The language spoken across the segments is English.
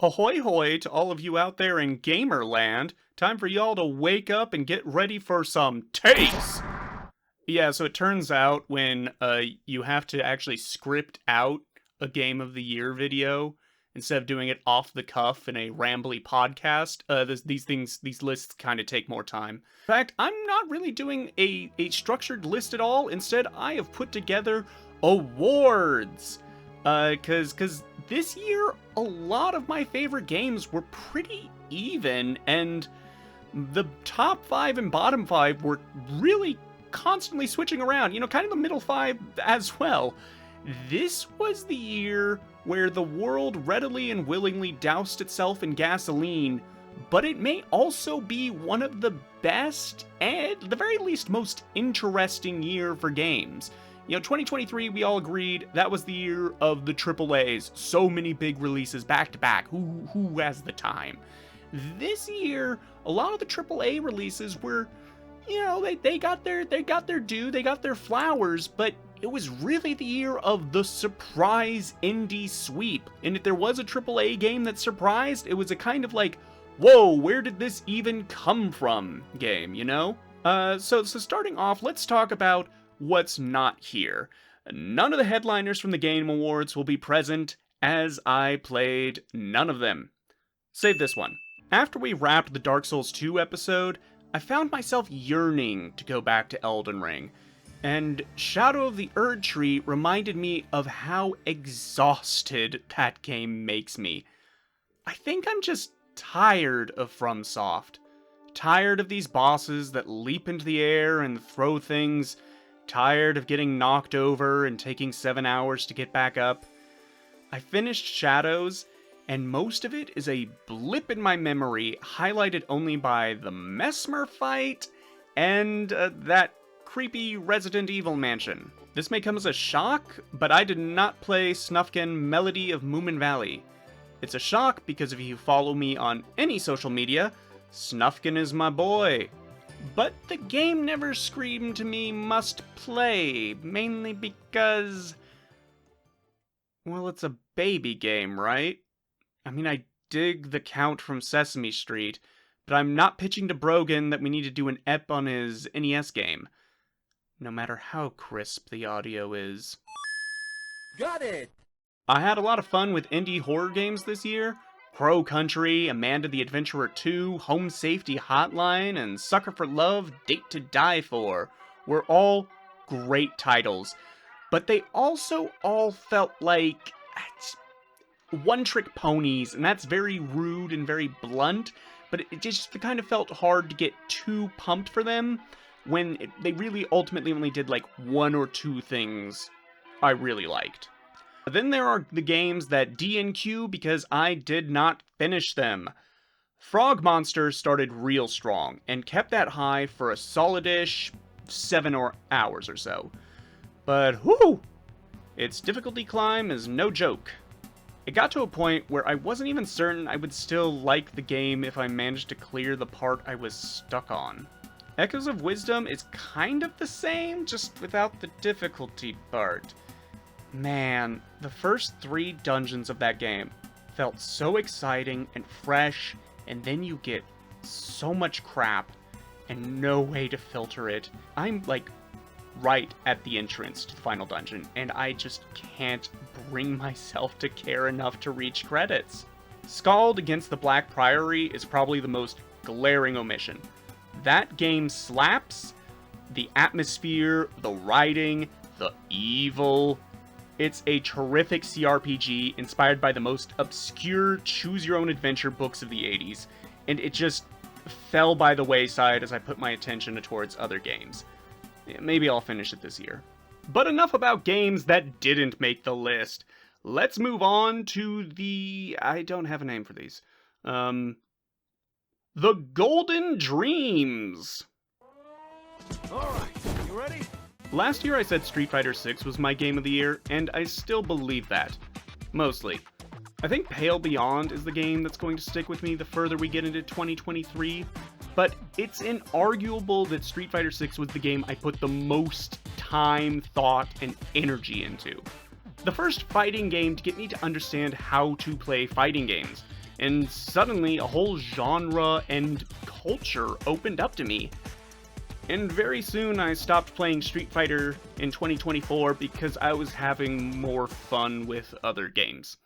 Ahoy hoy to all of you out there in Gamerland. Time for y'all to wake up and get ready for some takes! Yeah, so it turns out when you have to actually script out a Game of the Year video instead of doing it off the cuff in a rambly podcast, these lists kind of take more time. In fact, I'm not really doing a structured list at all. Instead, I have put together awards. Cause this year, a lot of my favorite games were pretty even, and the top 5 and bottom 5 were really constantly switching around, kind of the middle 5 as well. This was the year where the world readily and willingly doused itself in gasoline, but it may also be one of the best, and at the very least most interesting year for games. 2023, we all agreed that was the year of the AAAs. So many big releases back to back. Who has the time? This year, a lot of the AAA releases were, they got their due, they got their flowers, but it was really the year of the surprise indie sweep. And if there was a AAA game that surprised, it was a kind of like, whoa, where did this even come from game, So starting off, let's talk about what's not here. None of the headliners from the Game Awards will be present, as I played none of them. Save this one. After we wrapped the Dark Souls 2 episode, I found myself yearning to go back to Elden Ring, and Shadow of the Erd Tree reminded me of how exhausted that game makes me. I think I'm just tired of FromSoft. Tired of these bosses that leap into the air and throw things. Tired of getting knocked over and taking 7 hours to get back up. I finished Shadows, and most of it is a blip in my memory, highlighted only by the Mesmer fight and that creepy Resident Evil mansion. This may come as a shock, but I did not play Snufkin Melody of Moomin Valley. It's a shock because if you follow me on any social media, Snufkin is my boy. But the game never screamed to me must play, mainly because, well, it's a baby game, right? I mean, I dig the Count from Sesame Street, but I'm not pitching to Brogan that we need to do an ep on his NES game, no matter how crisp the audio is. Got it! I had a lot of fun with indie horror games this year. Crow Country, Amanda the Adventurer 2, Home Safety Hotline, and Sucker for Love, Date to Die For were all great titles, but they also all felt like one-trick ponies, and that's very rude and very blunt, but it just kind of felt hard to get too pumped for them when they really ultimately only did like 1 or 2 things I really liked. Then there are the games that DNQ because I did not finish them. Frog Monster started real strong and kept that high for a solidish 7 hours or so. But whoo! Its difficulty climb is no joke. It got to a point where I wasn't even certain I would still like the game if I managed to clear the part I was stuck on. Echoes of Wisdom is kind of the same, just without the difficulty part. Man, the first 3 dungeons of that game felt so exciting and fresh, and then you get so much crap and no way to filter it. I'm like right at the entrance to the final dungeon, and I just can't bring myself to care enough to reach credits. Scald Against the Black Priory is probably the most glaring omission. That game slaps. The atmosphere, the writing, the evil. It's a terrific CRPG inspired by the most obscure choose-your-own-adventure books of the 80s, and it just fell by the wayside as I put my attention towards other games. Maybe I'll finish it this year. But enough about games that didn't make the list. Let's move on to I don't have a name for these. The Golden Dreams. Alright, you ready? Last year I said Street Fighter 6 was my game of the year, and I still believe that. Mostly. I think Pale Beyond is the game that's going to stick with me the further we get into 2023, but it's inarguable that Street Fighter 6 was the game I put the most time, thought, and energy into. The first fighting game to get me to understand how to play fighting games, and suddenly a whole genre and culture opened up to me. And very soon I stopped playing Street Fighter in 2024 because I was having more fun with other games.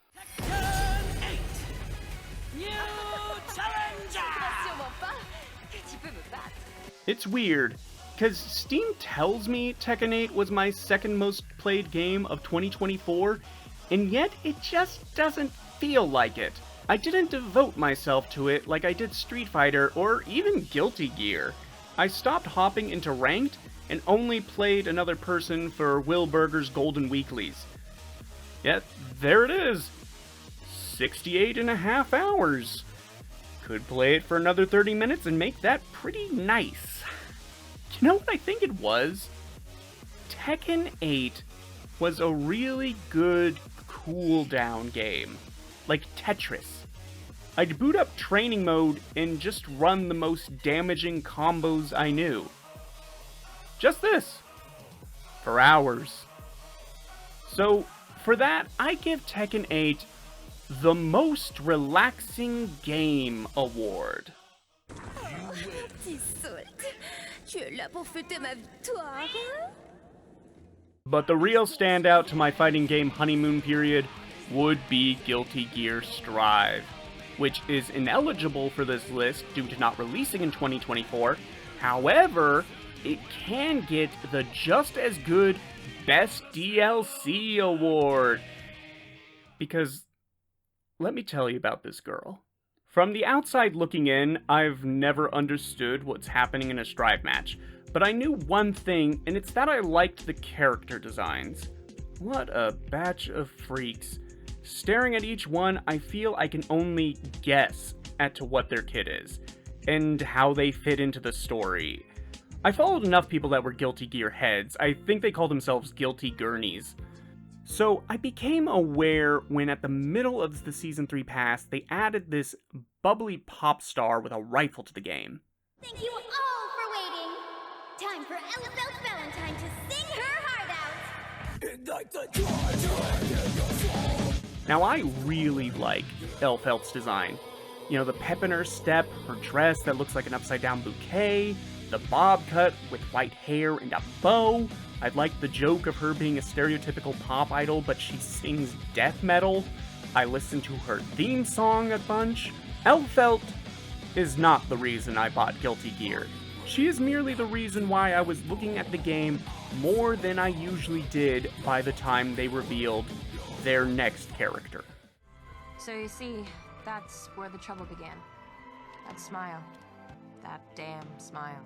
It's weird, because Steam tells me Tekken 8 was my second most played game of 2024, and yet it just doesn't feel like it. I didn't devote myself to it like I did Street Fighter or even Guilty Gear. I stopped hopping into ranked and only played another person for Will Burger's Golden Weeklies. Yet, there it is. 68.5 hours. Could play it for another 30 minutes and make that pretty nice. You know what I think it was? Tekken 8 was a really good cooldown game. Like Tetris. I'd boot up training mode and just run the most damaging combos I knew. Just this. For hours. So, for that, I give Tekken 8 the Most Relaxing Game Award. But the real standout to my fighting game honeymoon period would be Guilty Gear Strive, which is ineligible for this list due to not releasing in 2024. However, it can get the just as good Best DLC award. Because, let me tell you about this girl. From the outside looking in, I've never understood what's happening in a Strive match, but I knew one thing, and it's that I liked the character designs. What a batch of freaks. Staring at each one, I feel I can only guess as to what their kit is, and how they fit into the story. I followed enough people that were Guilty Gear heads. I think they call themselves Guilty Gurneys. So I became aware when at the middle of the Season 3 pass, they added this bubbly pop star with a rifle to the game. Thank you all for waiting. Time for Elizabeth Valentine to sing her heart out. Now I really like Elfelt's design. You know, the pep in her step, her dress that looks like an upside down bouquet, the bob cut with white hair and a bow. I like the joke of her being a stereotypical pop idol, but she sings death metal. I listen to her theme song a bunch. Elfelt is not the reason I bought Guilty Gear. She is merely the reason why I was looking at the game more than I usually did by the time they revealed their next character. So you see, that's where the trouble began. That smile. That damn smile.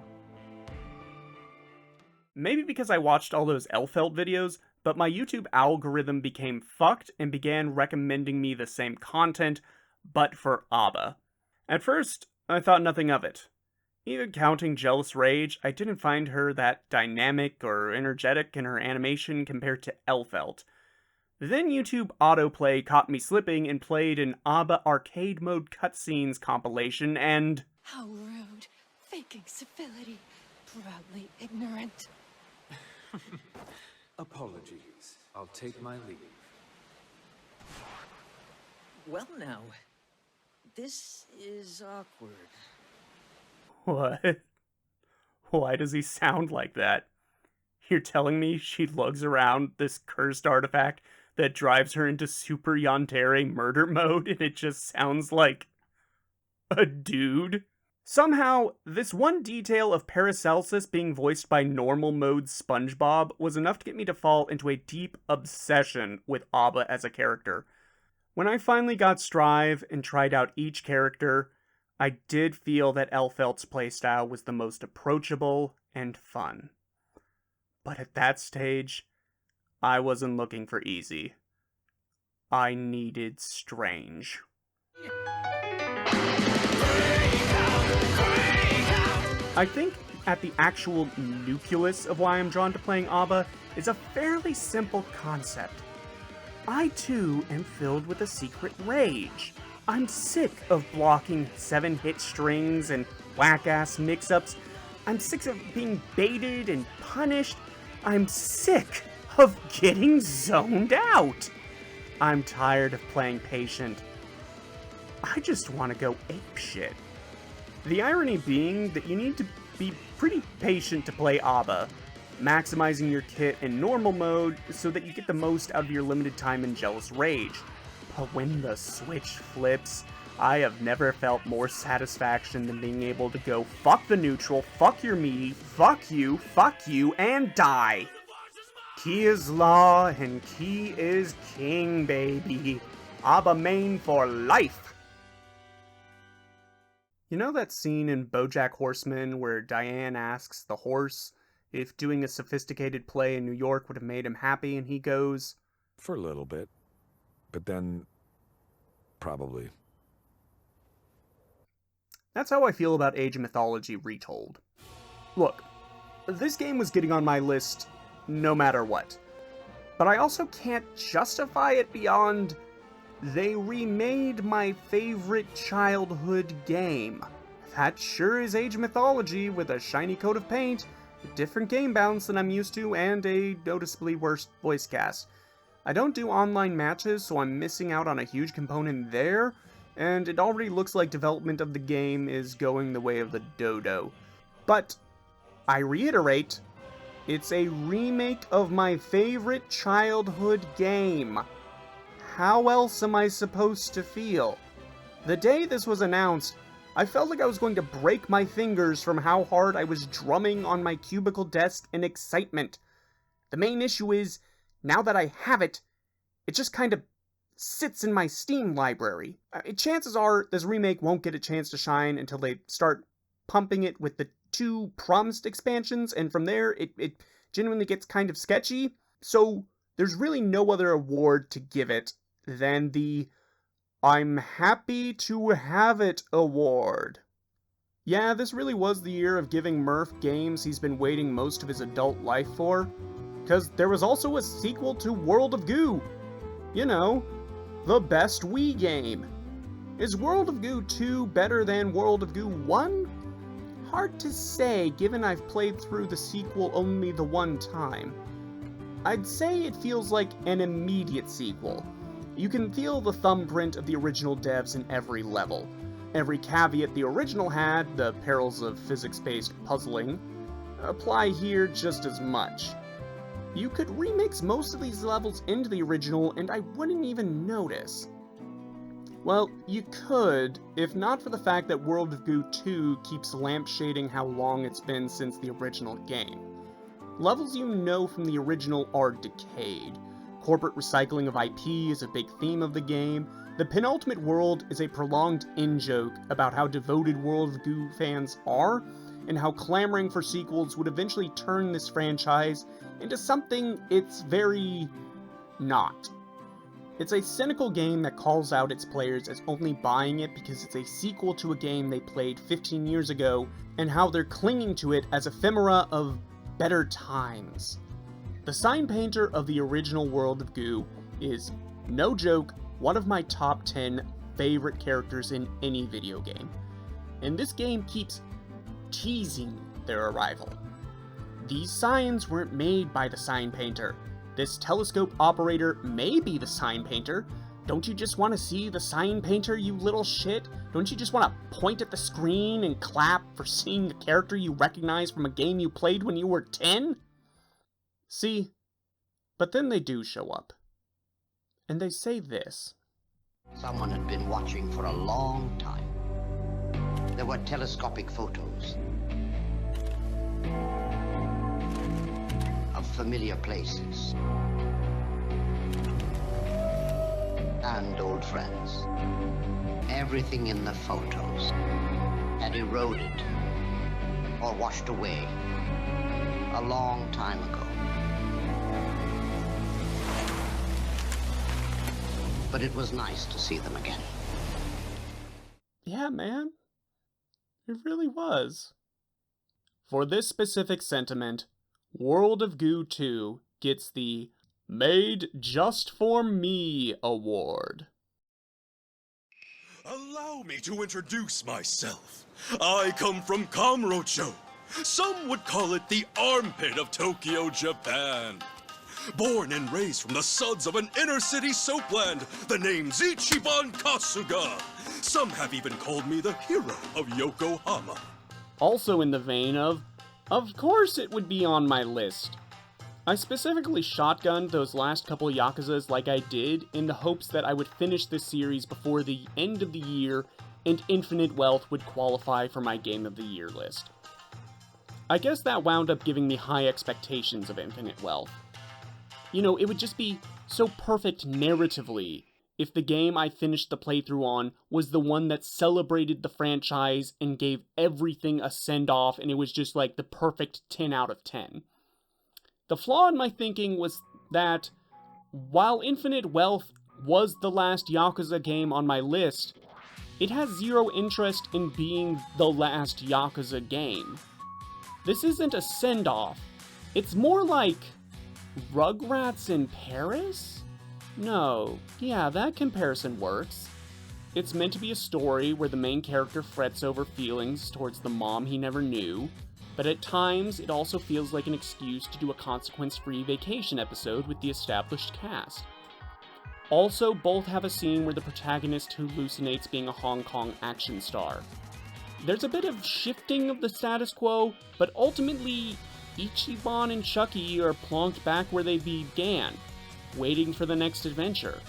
Maybe because I watched all those Elfelt videos, but my YouTube algorithm became fucked and began recommending me the same content, but for A.B.A. At first, I thought nothing of it. Even counting Jealous Rage, I didn't find her that dynamic or energetic in her animation compared to Elfelt. Then YouTube autoplay caught me slipping and played an A.B.A. arcade mode cutscenes compilation and... How rude. Faking civility. Proudly ignorant. Apologies. I'll take my leave. Well now, this is awkward. What? Why does he sound like that? You're telling me she lugs around this cursed artifact that drives her into Super Yandere murder mode and it just sounds like a dude? Somehow, this one detail of Paracelsus being voiced by normal mode SpongeBob was enough to get me to fall into a deep obsession with A.B.A. as a character. When I finally got Strive and tried out each character, I did feel that Elfelt's playstyle was the most approachable and fun. But at that stage, I wasn't looking for easy. I needed strange. I think at the actual nucleus of why I'm drawn to playing A.B.A. is a fairly simple concept. I too am filled with a secret rage. I'm sick of blocking 7-hit strings and whack-ass mix-ups. I'm sick of being baited and punished. I'm sick of getting zoned out. I'm tired of playing patient. I just want to go apeshit. The irony being that you need to be pretty patient to play A.B.A, maximizing your kit in normal mode so that you get the most out of your limited time in Jealous Rage. But when the switch flips, I have never felt more satisfaction than being able to go fuck the neutral, fuck your meaty, fuck you, and die. Key is law and key is king, baby. A.B.A main for life. You know that scene in BoJack Horseman where Diane asks the horse if doing a sophisticated play in New York would have made him happy, and he goes, For a little bit. But then, probably. That's how I feel about Age of Mythology Retold. Look, this game was getting on my list no matter what. But I also can't justify it beyond, they remade my favorite childhood game. That sure is Age of Mythology with a shiny coat of paint, a different game balance than I'm used to, and a noticeably worse voice cast. I don't do online matches, so I'm missing out on a huge component there, and it already looks like development of the game is going the way of the dodo. But, I reiterate, it's a remake of my favorite childhood game. How else am I supposed to feel? The day this was announced, I felt like I was going to break my fingers from how hard I was drumming on my cubicle desk in excitement. The main issue is, now that I have it, it just kind of sits in my Steam library. Chances are this remake won't get a chance to shine until they start pumping it with the 2 promised expansions, and from there, it genuinely gets kind of sketchy. So, there's really no other award to give it than the I'm happy to have it award. Yeah, this really was the year of giving Murph games he's been waiting most of his adult life for, because there was also a sequel to World of Goo. You know, the best Wii game. Is World of Goo 2 better than World of Goo 1? Hard to say, given I've played through the sequel only the one time. I'd say it feels like an immediate sequel. You can feel the thumbprint of the original devs in every level. Every caveat the original had, the perils of physics-based puzzling, apply here just as much. You could remix most of these levels into the original and I wouldn't even notice. Well, you could, if not for the fact that World of Goo 2 keeps lampshading how long it's been since the original game. Levels you know from the original are decayed. Corporate recycling of IP is a big theme of the game. The penultimate world is a prolonged in-joke about how devoted World of Goo fans are, and how clamoring for sequels would eventually turn this franchise into something it's very not. It's a cynical game that calls out its players as only buying it because it's a sequel to a game they played 15 years ago, and how they're clinging to it as ephemera of better times. The sign painter of the original World of Goo is, no joke, one of my top 10 favorite characters in any video game. And this game keeps teasing their arrival. These signs weren't made by the sign painter. This telescope operator may be the sign painter. Don't you just want to see the sign painter, you little shit? Don't you just want to point at the screen and clap for seeing the character you recognize from a game you played when you were 10? See, but then they do show up. And they say this. Someone had been watching for a long time. There were telescopic photos of familiar places and old friends. Everything in the photos had eroded or washed away a long time ago. But it was nice to see them again. Yeah, man. It really was. For this specific sentiment, World of Goo 2 gets the Made Just For Me award. Allow me to introduce myself. I come from Kamurocho. Some would call it the armpit of Tokyo, Japan. Born and raised from the suds of an inner-city soapland, the name's Ichiban Kasuga. Some have even called me the hero of Yokohama. Also in the vein of course it would be on my list. I specifically shotgunned those last couple Yakuzas like I did in the hopes that I would finish this series before the end of the year and Infinite Wealth would qualify for my Game of the Year list. I guess that wound up giving me high expectations of Infinite Wealth. You know, it would just be so perfect narratively if the game I finished the playthrough on was the one that celebrated the franchise and gave everything a send-off, and it was just like the perfect 10 out of 10. The flaw in my thinking was that, while Infinite Wealth was the last Yakuza game on my list, it has zero interest in being the last Yakuza game. This isn't a send-off. It's more like Rugrats in Paris? No, yeah, that comparison works. It's meant to be a story where the main character frets over feelings towards the mom he never knew, but at times it also feels like an excuse to do a consequence-free vacation episode with the established cast. Also, both have a scene where the protagonist hallucinates being a Hong Kong action star. There's a bit of shifting of the status quo, but ultimately, Ichiban and Chucky are plonked back where they began, waiting for the next adventure.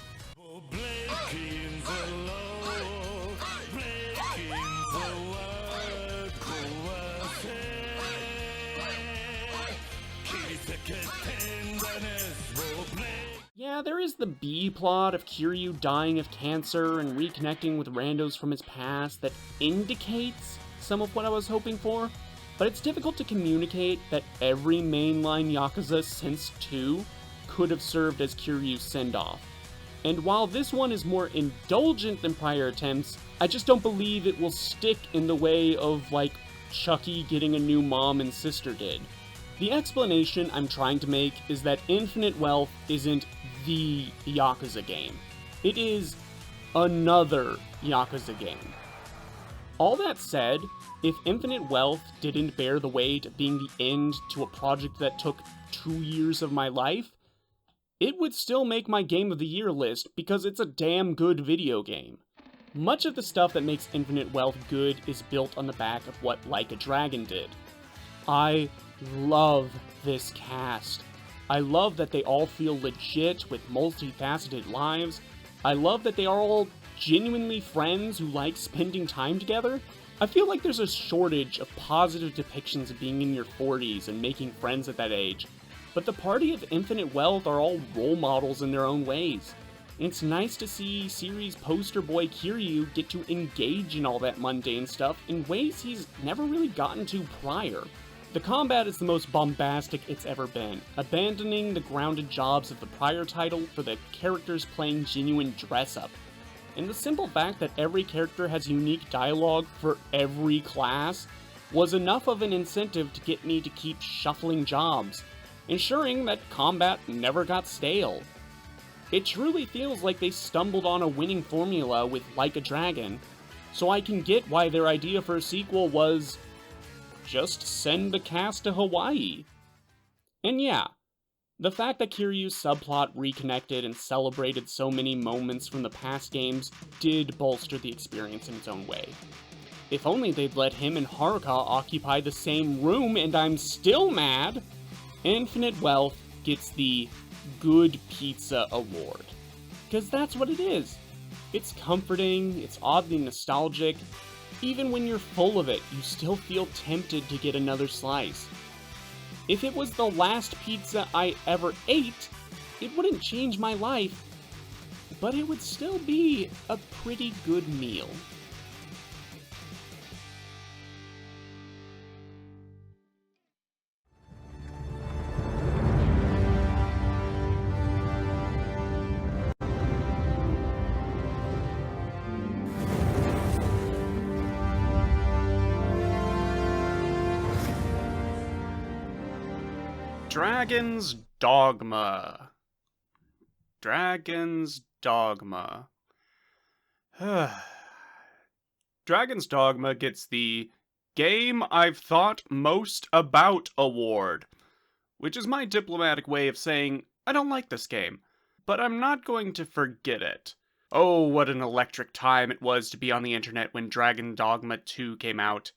Yeah, there is the B-plot of Kiryu dying of cancer and reconnecting with randos from his past that indicates some of what I was hoping for, but it's difficult to communicate that every mainline Yakuza since 2 could have served as Kiryu's send-off. And while this one is more indulgent than prior attempts, I just don't believe it will stick in the way of, like, Chucky getting a new mom and sister did. The explanation I'm trying to make is that Infinite Wealth isn't the Yakuza game. It is another Yakuza game. All that said, if Infinite Wealth didn't bear the weight of being the end to a project that took 2 years of my life, it would still make my Game of the Year list because it's a damn good video game. Much of the stuff that makes Infinite Wealth good is built on the back of what Like a Dragon did. I love this cast. I love that they all feel legit with multifaceted lives. I love that they are all genuinely friends who like spending time together. I feel like there's a shortage of positive depictions of being in your 40s and making friends at that age, but the party of Infinite Wealth are all role models in their own ways. It's nice to see series poster boy Kiryu get to engage in all that mundane stuff in ways he's never really gotten to prior. The combat is the most bombastic it's ever been, abandoning the grounded jobs of the prior title for the characters playing genuine dress-up. And the simple fact that every character has unique dialogue for every class was enough of an incentive to get me to keep shuffling jobs, ensuring that combat never got stale. It truly feels like they stumbled on a winning formula with Like a Dragon, so I can get why their idea for a sequel was just send the cast to Hawaii. And yeah, the fact that Kiryu's subplot reconnected and celebrated so many moments from the past games did bolster the experience in its own way. If only they'd let him and Haruka occupy the same room, and I'm still mad! Infinite Wealth gets the Good Pizza Award. Because that's what it is. It's comforting, it's oddly nostalgic. Even when you're full of it, you still feel tempted to get another slice. If it was the last pizza I ever ate, it wouldn't change my life, but it would still be a pretty good meal. Dragon's Dogma. Dragon's Dogma. Dragon's Dogma gets the Game I've Thought Most About award, which is my diplomatic way of saying I don't like this game, but I'm not going to forget it. Oh, what an electric time it was to be on the internet when Dragon Dogma 2 came out.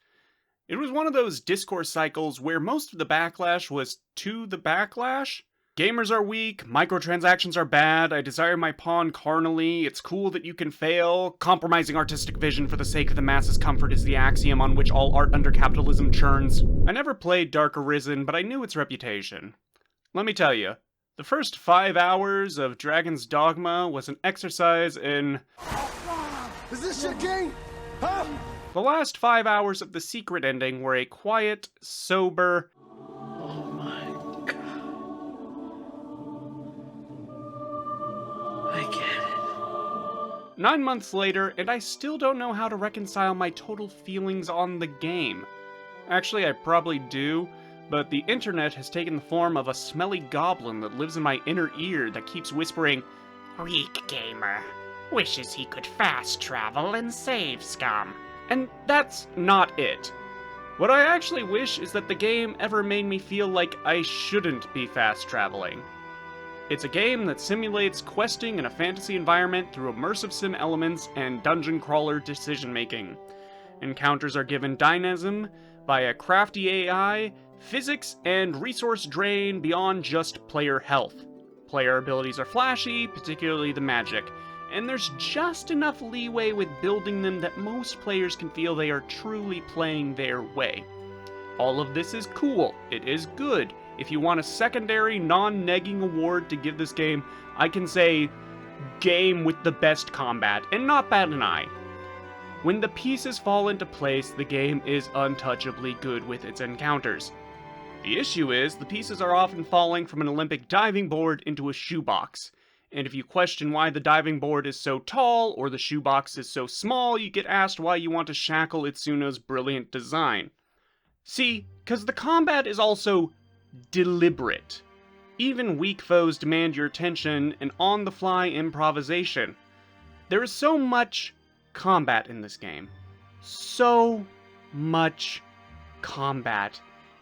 It was one of those discourse cycles where most of the backlash was to the backlash. Gamers are weak, microtransactions are bad, I desire my pawn carnally, it's cool that you can fail, compromising artistic vision for the sake of the masses' comfort is the axiom on which all art under capitalism churns. I never played Dark Arisen, but I knew its reputation. Let me tell you, the first 5 hours of Dragon's Dogma was an exercise in... Is this your game? Huh? The last 5 hours of the secret ending were a quiet, sober... Oh my god. I get it. 9 months later, and I still don't know how to reconcile my total feelings on the game. Actually, I probably do, but the internet has taken the form of a smelly goblin that lives in my inner ear that keeps whispering, "Weak gamer. Wishes he could fast travel and save scum." And that's not it. What I actually wish is that the game ever made me feel like I shouldn't be fast traveling. It's a game that simulates questing in a fantasy environment through immersive sim elements and dungeon crawler decision making. Encounters are given dynamism by a crafty AI, physics, and resource drain beyond just player health. Player abilities are flashy, particularly the magic, and there's just enough leeway with building them that most players can feel they are truly playing their way. All of this is cool, it is good. If you want a secondary, non-negging award to give this game, I can say, game with the best combat, and not bat an eye. When the pieces fall into place, the game is untouchably good with its encounters. The issue is, the pieces are often falling from an Olympic diving board into a shoebox. And if you question why the diving board is so tall, or the shoebox is so small, you get asked why you want to shackle Itsuno's brilliant design. See, because the combat is also deliberate. Even weak foes demand your attention and on-the-fly improvisation. There is so much combat in this game. So much combat.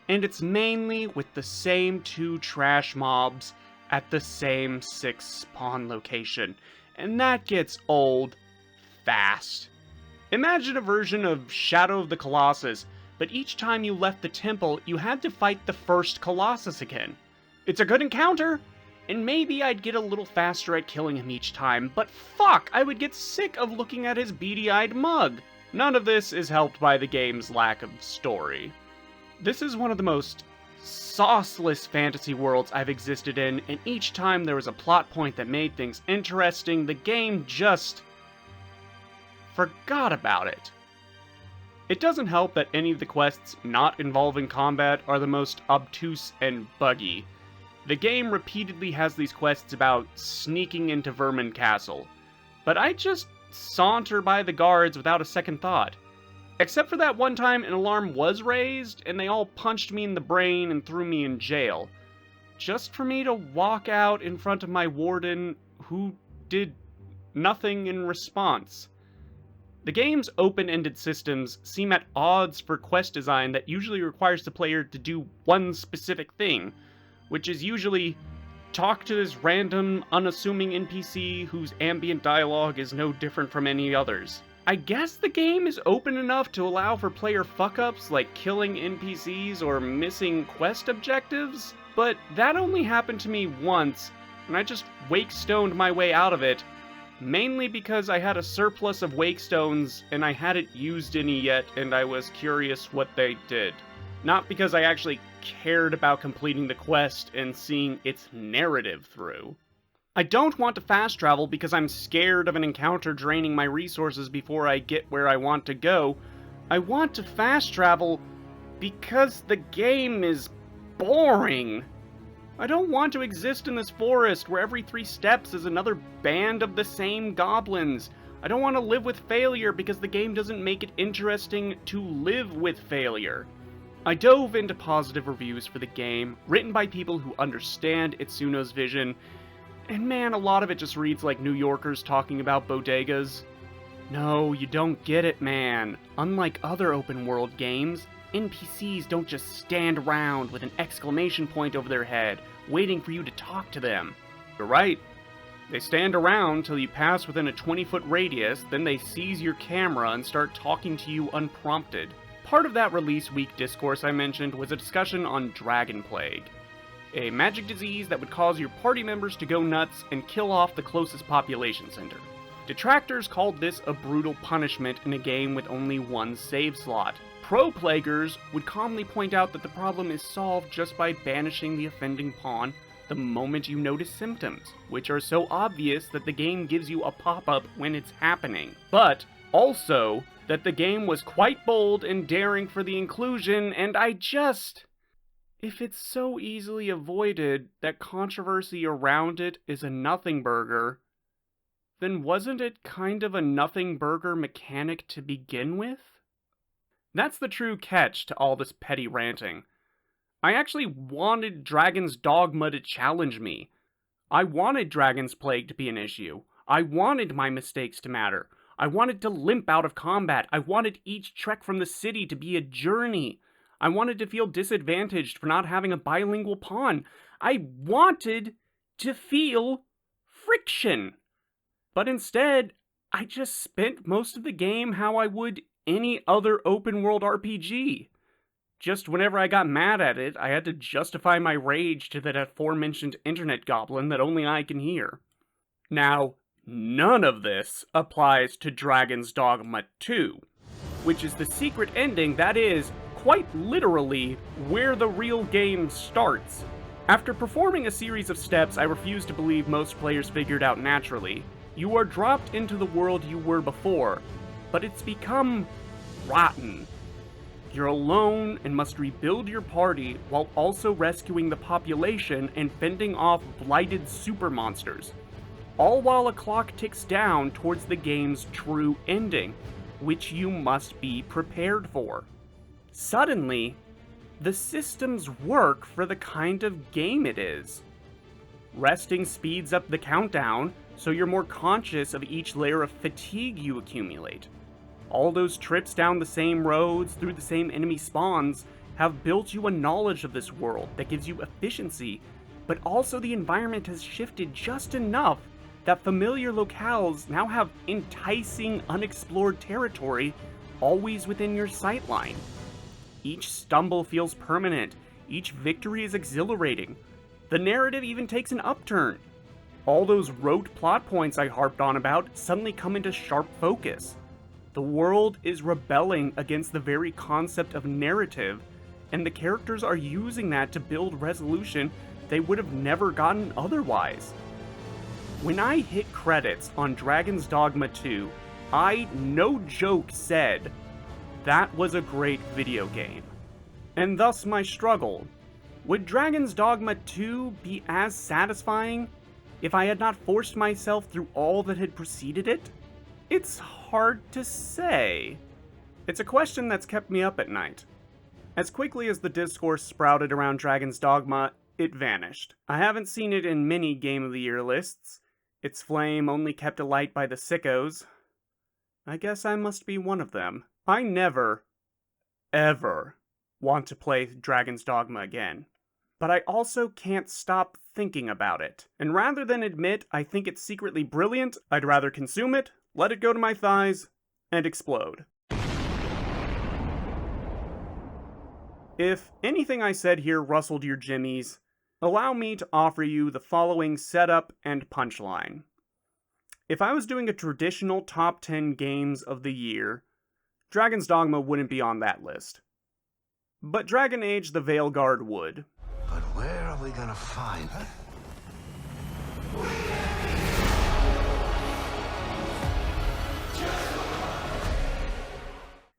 And it's mainly with the same 2 trash mobs at the same 6 spawn location, and that gets old fast. Imagine a version of Shadow of the Colossus, but each time you left the temple, you had to fight the first Colossus again. It's a good encounter, and maybe I'd get a little faster at killing him each time, but fuck, I would get sick of looking at his beady-eyed mug. None of this is helped by the game's lack of story. This is one of the most sauceless fantasy worlds I've existed in, and each time there was a plot point that made things interesting, the game just forgot about it. It doesn't help that any of the quests not involving combat are the most obtuse and buggy. The game repeatedly has these quests about sneaking into Vermin Castle, but I just saunter by the guards without a second thought. Except for that one time an alarm was raised, and they all punched me in the brain and threw me in jail. Just for me to walk out in front of my warden, who did nothing in response. The game's open-ended systems seem at odds for quest design that usually requires the player to do one specific thing, which is usually talk to this random, unassuming NPC whose ambient dialogue is no different from any others. I guess the game is open enough to allow for player fuck-ups like killing NPCs or missing quest objectives, but that only happened to me once, and I just wake-stoned my way out of it, mainly because I had a surplus of wake stones and I hadn't used any yet and I was curious what they did. Not because I actually cared about completing the quest and seeing its narrative through. I don't want to fast travel because I'm scared of an encounter draining my resources before I get where I want to go. I want to fast travel because the game is boring. I don't want to exist in this forest where every 3 steps is another band of the same goblins. I don't want to live with failure because the game doesn't make it interesting to live with failure. I dove into positive reviews for the game, written by people who understand Itsuno's vision, and man, a lot of it just reads like New Yorkers talking about bodegas. No, you don't get it, man. Unlike other open world games, NPCs don't just stand around with an exclamation point over their head, waiting for you to talk to them. You're right. They stand around till you pass within a 20-foot radius, then they seize your camera and start talking to you unprompted. Part of that release week discourse I mentioned was a discussion on Dragon Plague, a magic disease that would cause your party members to go nuts and kill off the closest population center. Detractors called this a brutal punishment in a game with only one save slot. Pro-plaguers would calmly point out that the problem is solved just by banishing the offending pawn the moment you notice symptoms, which are so obvious that the game gives you a pop-up when it's happening. But also that the game was quite bold and daring for the inclusion, and if it's so easily avoided that controversy around it is a nothing burger, then wasn't it kind of a nothing burger mechanic to begin with? That's the true catch to all this petty ranting. I actually wanted Dragon's Dogma to challenge me. I wanted Dragon's Plague to be an issue. I wanted my mistakes to matter. I wanted to limp out of combat. I wanted each trek from the city to be a journey. I wanted to feel disadvantaged for not having a bilingual pawn. I wanted to feel friction. But instead, I just spent most of the game how I would any other open-world RPG. Just whenever I got mad at it, I had to justify my rage to that aforementioned internet goblin that only I can hear. Now, none of this applies to Dragon's Dogma 2, which is the secret ending that is, quite literally, where the real game starts. After performing a series of steps I refuse to believe most players figured out naturally, you are dropped into the world you were before, but it's become rotten. You're alone and must rebuild your party while also rescuing the population and fending off blighted super monsters, all while a clock ticks down towards the game's true ending, which you must be prepared for. Suddenly, the systems work for the kind of game it is. Resting speeds up the countdown, so you're more conscious of each layer of fatigue you accumulate. All those trips down the same roads, through the same enemy spawns, have built you a knowledge of this world that gives you efficiency, but also the environment has shifted just enough that familiar locales now have enticing, unexplored territory always within your sightline. Each stumble feels permanent, each victory is exhilarating. The narrative even takes an upturn. All those rote plot points I harped on about suddenly come into sharp focus. The world is rebelling against the very concept of narrative, and the characters are using that to build resolution they would have never gotten otherwise. When I hit credits on Dragon's Dogma 2, I, no joke, said, that was a great video game. And thus my struggle. Would Dragon's Dogma 2 be as satisfying if I had not forced myself through all that had preceded it? It's hard to say. It's a question that's kept me up at night. As quickly as the discourse sprouted around Dragon's Dogma, it vanished. I haven't seen it in many Game of the Year lists. Its flame only kept alight by the sickos. I guess I must be one of them. I never, ever want to play Dragon's Dogma again. But I also can't stop thinking about it. And rather than admit I think it's secretly brilliant, I'd rather consume it, let it go to my thighs, and explode. If anything I said here rustled your jimmies, allow me to offer you the following setup and punchline. If I was doing a traditional top 10 games of the year, Dragon's Dogma wouldn't be on that list. But Dragon Age the Veilguard would. But where are we gonna find her?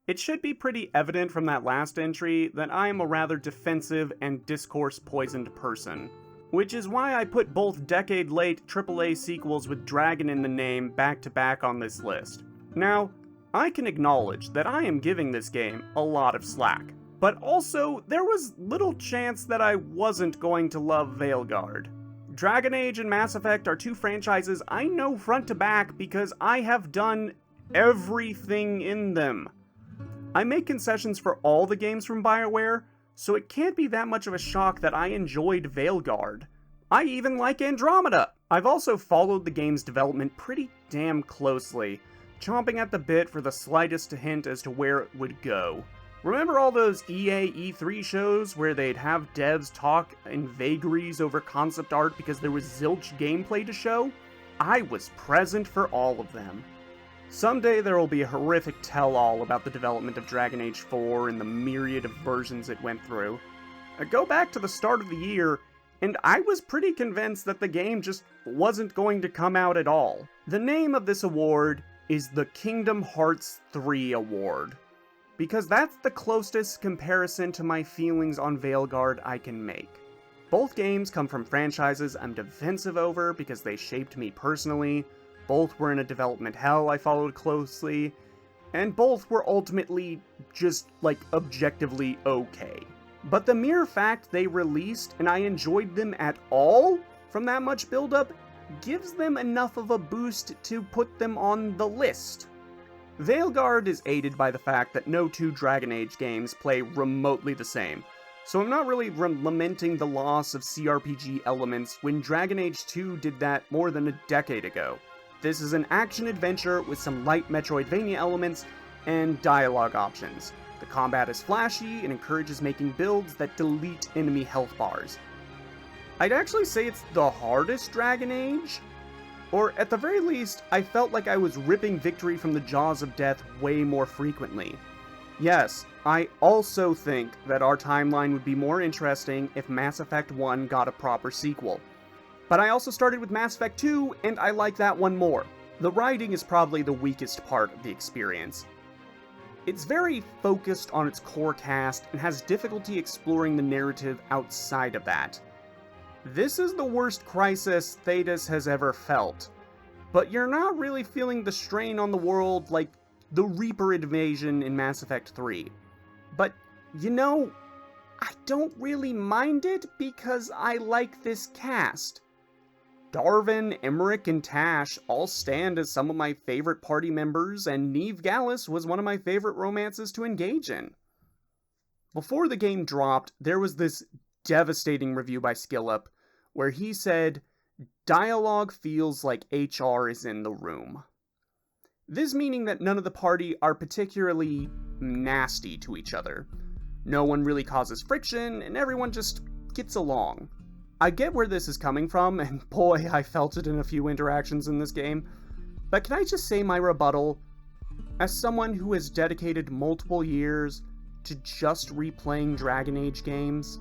It should be pretty evident from that last entry that I am a rather defensive and discourse-poisoned person, which is why I put both decade-late AAA sequels with Dragon in the name back-to-back on this list. Now, I can acknowledge that I am giving this game a lot of slack, but also there was little chance that I wasn't going to love Veilguard. Dragon Age and Mass Effect are two franchises I know front to back because I have done everything in them. I make concessions for all the games from BioWare, so it can't be that much of a shock that I enjoyed Veilguard. I even like Andromeda! I've also followed the game's development pretty damn closely, chomping at the bit for the slightest hint as to where it would go. Remember all those EA E3 shows where they'd have devs talk in vagaries over concept art because there was zilch gameplay to show? I was present for all of them. Someday there will be a horrific tell-all about the development of Dragon Age 4 and the myriad of versions it went through. Go back to the start of the year, and I was pretty convinced that the game just wasn't going to come out at all. The name of this award is the Kingdom Hearts 3 Award, because that's the closest comparison to my feelings on Veilguard I can make. Both games come from franchises I'm defensive over because they shaped me personally, both were in a development hell I followed closely, and both were ultimately just, objectively okay. But the mere fact they released and I enjoyed them at all from that much build-up gives them enough of a boost to put them on the list. Veilguard is aided by the fact that no two Dragon Age games play remotely the same, so I'm not really lamenting the loss of CRPG elements when Dragon Age 2 did that more than a decade ago. This is an action-adventure with some light Metroidvania elements and dialogue options. The combat is flashy and encourages making builds that delete enemy health bars. I'd actually say it's the hardest Dragon Age, or at the very least, I felt like I was ripping victory from the jaws of death way more frequently. Yes, I also think that our timeline would be more interesting if Mass Effect 1 got a proper sequel. But I also started with Mass Effect 2, and I like that one more. The writing is probably the weakest part of the experience. It's very focused on its core cast and has difficulty exploring the narrative outside of that. This is the worst crisis Thetis has ever felt, but you're not really feeling the strain on the world like the Reaper invasion in Mass Effect 3. But, I don't really mind it because I like this cast. Darvin, Emmerich, and Tash all stand as some of my favorite party members, and Neve Gallus was one of my favorite romances to engage in. Before the game dropped, there was this devastating review by SkillUp, where he said, "Dialogue feels like HR is in the room." This meaning that none of the party are particularly nasty to each other. No one really causes friction, and everyone just gets along. I get where this is coming from, and boy, I felt it in a few interactions in this game. But can I just say my rebuttal? As someone who has dedicated multiple years to just replaying Dragon Age games,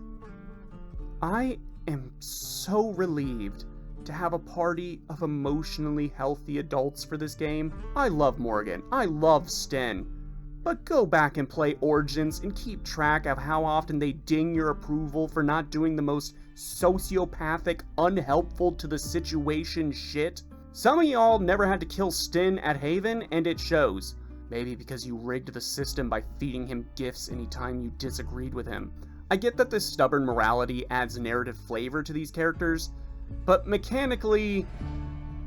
I am so relieved to have a party of emotionally healthy adults for this game. I love Morgan, I love Sten, but go back and play Origins and keep track of how often they ding your approval for not doing the most sociopathic, unhelpful to the situation shit. Some of y'all never had to kill Sten at Haven, and it shows. Maybe because you rigged the system by feeding him gifts anytime you disagreed with him. I get that this stubborn morality adds narrative flavor to these characters, but mechanically,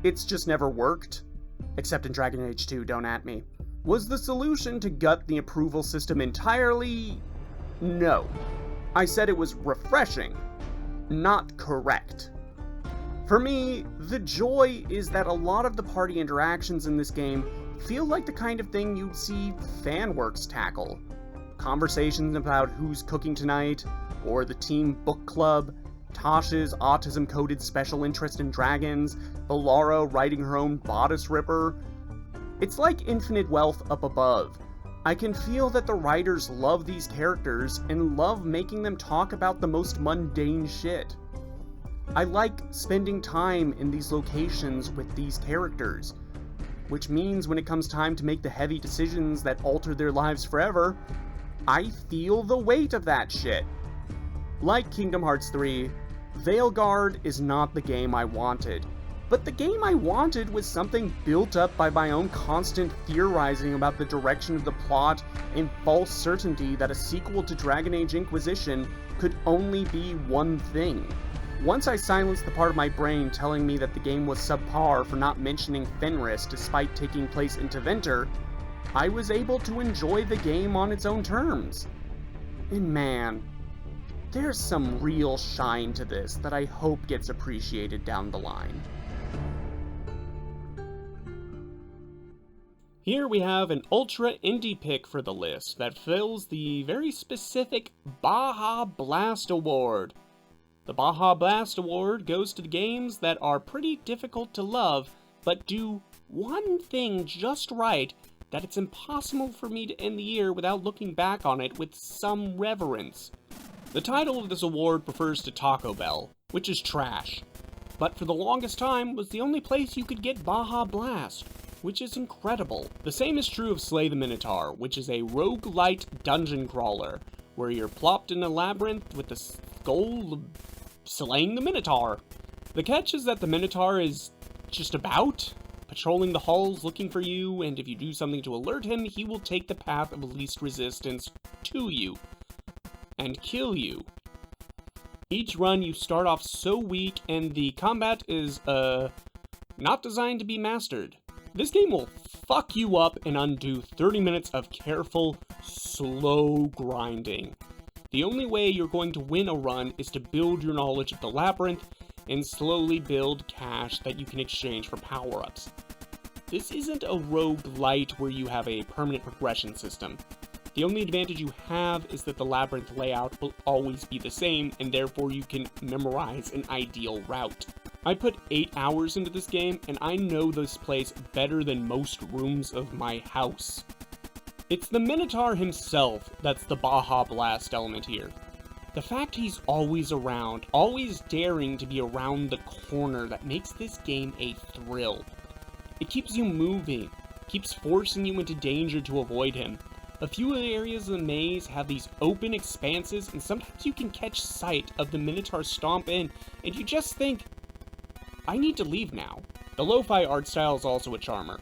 it's just never worked. Except in Dragon Age 2, don't at me. Was the solution to gut the approval system entirely? No. I said it was refreshing, not correct. For me, the joy is that a lot of the party interactions in this game feel like the kind of thing you'd see fanworks tackle. Conversations about who's cooking tonight, or the team book club, Tasha's autism-coded special interest in dragons, Belara writing her own bodice ripper. It's like infinite wealth up above. I can feel that the writers love these characters and love making them talk about the most mundane shit. I like spending time in these locations with these characters, which means when it comes time to make the heavy decisions that alter their lives forever, I feel the weight of that shit. Like Kingdom Hearts 3, Veilguard is not the game I wanted, but the game I wanted was something built up by my own constant theorizing about the direction of the plot and false certainty that a sequel to Dragon Age Inquisition could only be one thing. Once I silenced the part of my brain telling me that the game was subpar for not mentioning Fenris despite taking place in Tevinter, I was able to enjoy the game on its own terms. And man, there's some real shine to this that I hope gets appreciated down the line. Here we have an ultra indie pick for the list that fills the very specific Baja Blast Award. The Baja Blast Award goes to the games that are pretty difficult to love, but do one thing just right that it's impossible for me to end the year without looking back on it with some reverence. The title of this award refers to Taco Bell, which is trash, but for the longest time was the only place you could get Baja Blast, which is incredible. The same is true of Slay the Minotaur, which is a roguelite dungeon crawler, where you're plopped in a labyrinth with the goal of slaying the Minotaur. The catch is that the Minotaur is just about patrolling the halls looking for you, and if you do something to alert him, he will take the path of least resistance to you and kill you. Each run you start off so weak, and the combat is not designed to be mastered. This game will fuck you up and undo 30 minutes of careful, slow grinding. The only way you're going to win a run is to build your knowledge of the labyrinth and slowly build cash that you can exchange for power-ups. This isn't a roguelite where you have a permanent progression system. The only advantage you have is that the labyrinth layout will always be the same, and therefore you can memorize an ideal route. I put 8 hours into this game, and I know this place better than most rooms of my house. It's the Minotaur himself that's the Baja Blast element here. The fact he's always around, always daring to be around the corner, that makes this game a thrill. It keeps you moving, keeps forcing you into danger to avoid him. A few of the areas of the maze have these open expanses, and sometimes you can catch sight of the Minotaur stomp in, and you just think, I need to leave now. The lo-fi art style is also a charmer.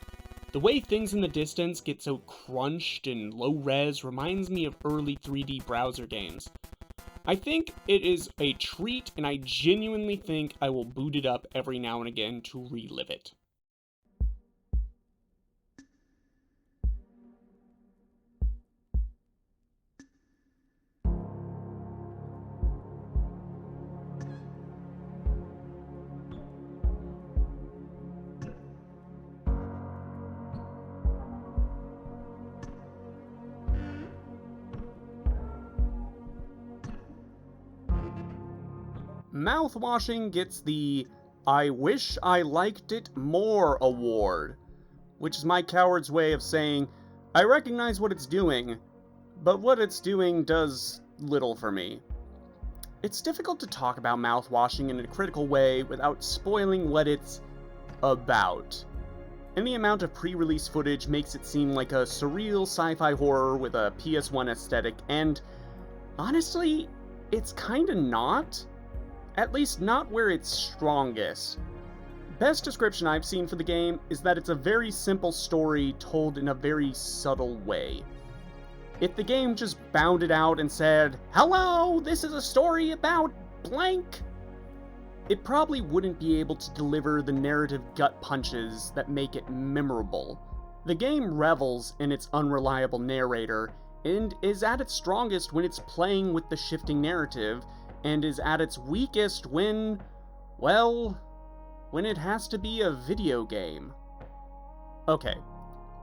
The way things in the distance get so crunched and low-res reminds me of early 3D browser games. I think it is a treat, and I genuinely think I will boot it up every now and again to relive it. Mouthwashing gets the I wish I liked it more award, which is my coward's way of saying, I recognize what it's doing, but what it's doing does little for me. It's difficult to talk about mouthwashing in a critical way without spoiling what it's about. Any amount of pre-release footage makes it seem like a surreal sci-fi horror with a PS1 aesthetic, and honestly, it's kinda not. At least not where it's strongest. Best description I've seen for the game is that it's a very simple story told in a very subtle way. If the game just bounded out and said, hello, this is a story about blank, it probably wouldn't be able to deliver the narrative gut punches that make it memorable. The game revels in its unreliable narrator, and is at its strongest when it's playing with the shifting narrative, and is at its weakest when, well, when it has to be a video game. Okay,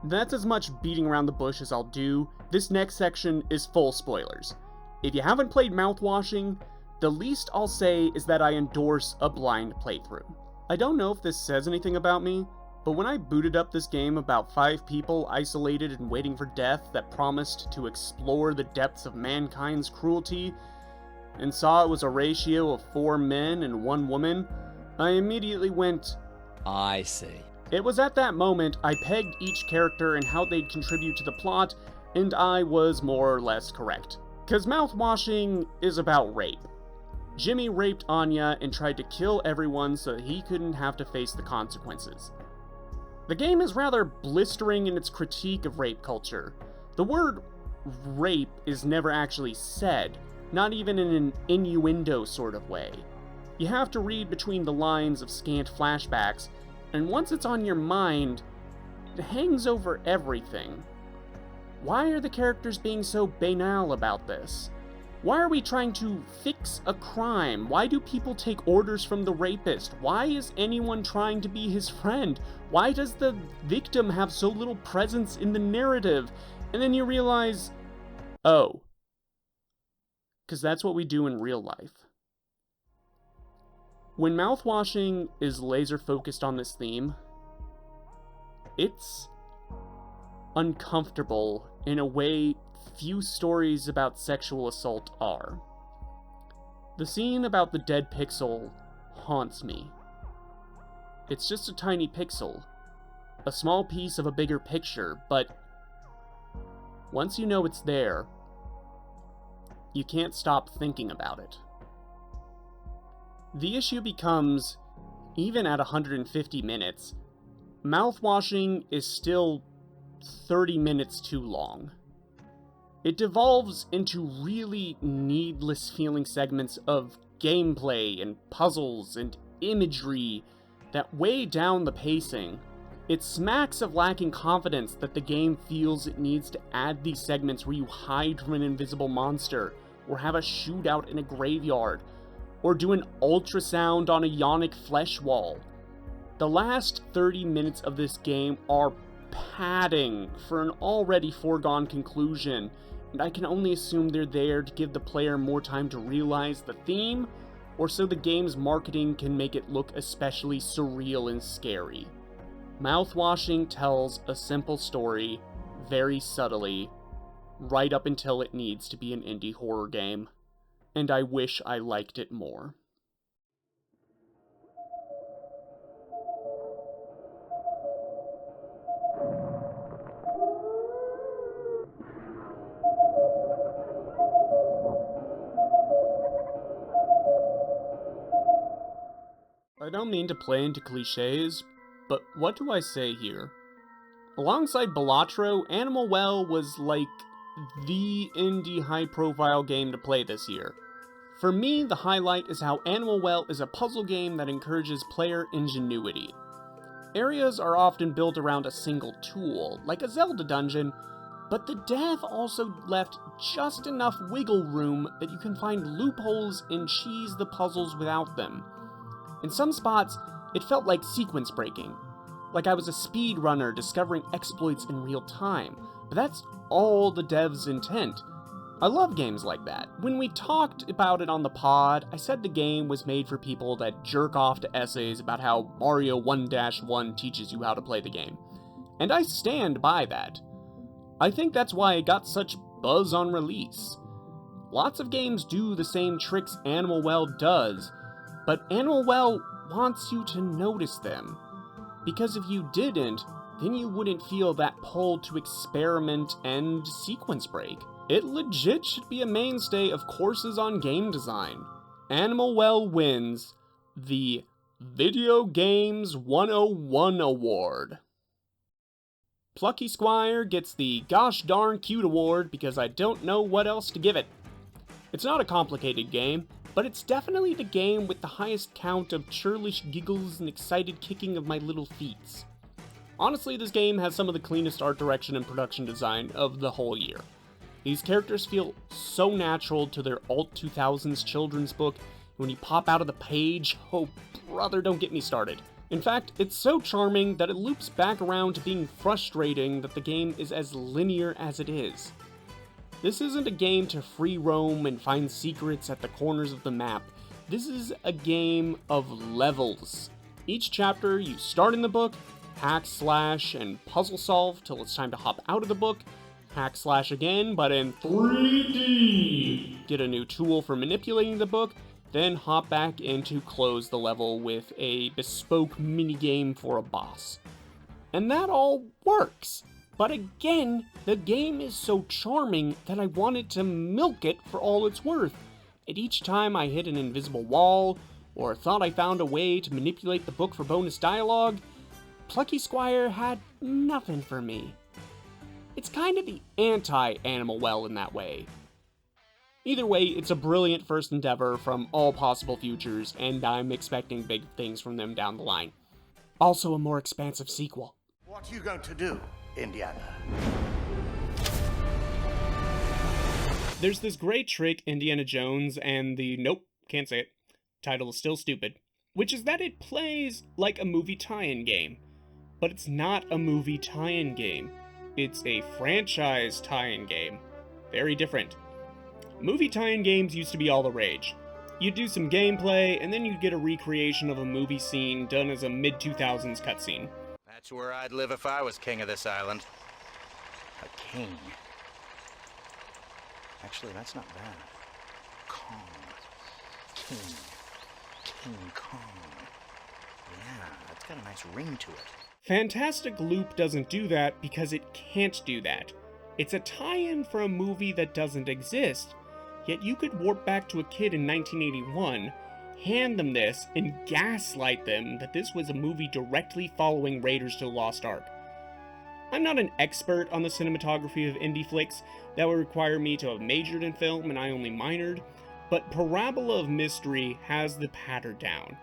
that's as much beating around the bush as I'll do. This next section is full spoilers. If you haven't played Mouthwashing, the least I'll say is that I endorse a blind playthrough. I don't know if this says anything about me, but when I booted up this game about 5 people isolated and waiting for death that promised to explore the depths of mankind's cruelty, and saw it was a ratio of 4 men and 1 woman, I immediately went, I see. It was at that moment I pegged each character and how they'd contribute to the plot, and I was more or less correct. 'Cause Mouthwashing is about rape. Jimmy raped Anya and tried to kill everyone so that he couldn't have to face the consequences. The game is rather blistering in its critique of rape culture. The word rape is never actually said, not even in an innuendo sort of way. You have to read between the lines of scant flashbacks, and once it's on your mind, it hangs over everything. Why are the characters being so banal about this? Why are we trying to fix a crime? Why do people take orders from the rapist? Why is anyone trying to be his friend? Why does the victim have so little presence in the narrative? And then you realize, oh, because that's what we do in real life. When mouthwashing is laser focused on this theme, it's uncomfortable in a way few stories about sexual assault are. The scene about the dead pixel haunts me. It's just a tiny pixel, a small piece of a bigger picture, but once you know it's there, you can't stop thinking about it. The issue becomes, even at 150 minutes, mouthwashing is still 30 minutes too long. It devolves into really needless feeling segments of gameplay and puzzles and imagery that weigh down the pacing. It smacks of lacking confidence that the game feels it needs to add these segments where you hide from an invisible monster, or have a shootout in a graveyard, or do an ultrasound on a yonic flesh wall. The last 30 minutes of this game are padding for an already foregone conclusion, and I can only assume they're there to give the player more time to realize the theme, or so the game's marketing can make it look especially surreal and scary. Mouthwashing tells a simple story, very subtly, right up until it needs to be an indie horror game, and I wish I liked it more. I don't mean to play into cliches, but what do I say here? Alongside Balatro, Animal Well was like the indie high-profile game to play this year. For me, the highlight is how Animal Well is a puzzle game that encourages player ingenuity. Areas are often built around a single tool, like a Zelda dungeon, but the dev also left just enough wiggle room that you can find loopholes and cheese the puzzles without them. In some spots, it felt like sequence breaking, like I was a speedrunner discovering exploits in real time, but that's all the dev's intent. I love games like that. When we talked about it on the pod, I said the game was made for people that jerk off to essays about how Mario 1-1 teaches you how to play the game, and I stand by that. I think that's why it got such buzz on release. Lots of games do the same tricks Animal Well does, but Animal Well wants you to notice them. Because if you didn't, then you wouldn't feel that pull to experiment and sequence break. It legit should be a mainstay of courses on game design. Animal Well wins the Video Games 101 Award. Plucky Squire gets the Gosh Darn Cute Award because I don't know what else to give it. It's not a complicated game, but it's definitely the game with the highest count of churlish giggles and excited kicking of my little feets. Honestly, this game has some of the cleanest art direction and production design of the whole year. These characters feel so natural to their alt 2000s children's book. When you pop out of the page, oh brother, don't get me started. In fact, it's so charming that it loops back around to being frustrating that the game is as linear as it is. This isn't a game to free roam and find secrets at the corners of the map. This is a game of levels. Each chapter, you start in the book, hack slash and puzzle solve till it's time to hop out of the book, hack slash again, but in 3D. Get a new tool for manipulating the book, then hop back in to close the level with a bespoke minigame for a boss. And that all works. But again, the game is so charming that I wanted to milk it for all it's worth. And each time I hit an invisible wall, or thought I found a way to manipulate the book for bonus dialogue, Plucky Squire had nothing for me. It's kind of the anti-Animal Well in that way. Either way, it's a brilliant first endeavor from all possible futures, and I'm expecting big things from them down the line. Also a more expansive sequel. What are you going to do, Indiana? There's this great trick Indiana Jones and the nope, can't say it, title is still stupid, which is that it plays like a movie tie-in game. But it's not a movie tie-in game. It's a franchise tie-in game. Very different. Movie tie-in games used to be all the rage. You'd do some gameplay, and then you'd get a recreation of a movie scene done as a mid-2000s cutscene. That's where I'd live if I was king of this island. A king. Actually, that's not bad. Kong. King. King Kong. Yeah, that's got a nice ring to it. Fantastic Loop doesn't do that because it can't do that. It's a tie-in for a movie that doesn't exist, yet you could warp back to a kid in 1981, hand them this, and gaslight them that this was a movie directly following Raiders to the Lost Ark. I'm not an expert on the cinematography of indie flicks that would require me to have majored in film, and I only minored, but Parabola of Mystery has the pattern down.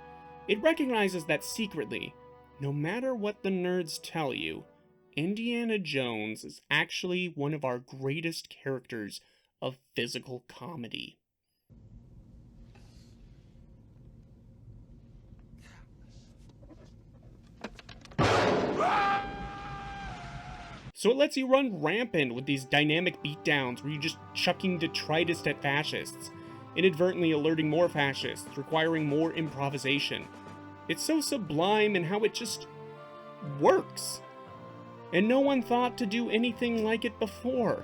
It recognizes that secretly, no matter what the nerds tell you, Indiana Jones is actually one of our greatest characters of physical comedy. So it lets you run rampant with these dynamic beatdowns where you're just chucking detritus at fascists, inadvertently alerting more fascists, requiring more improvisation. It's so sublime in how it just works. And no one thought to do anything like it before.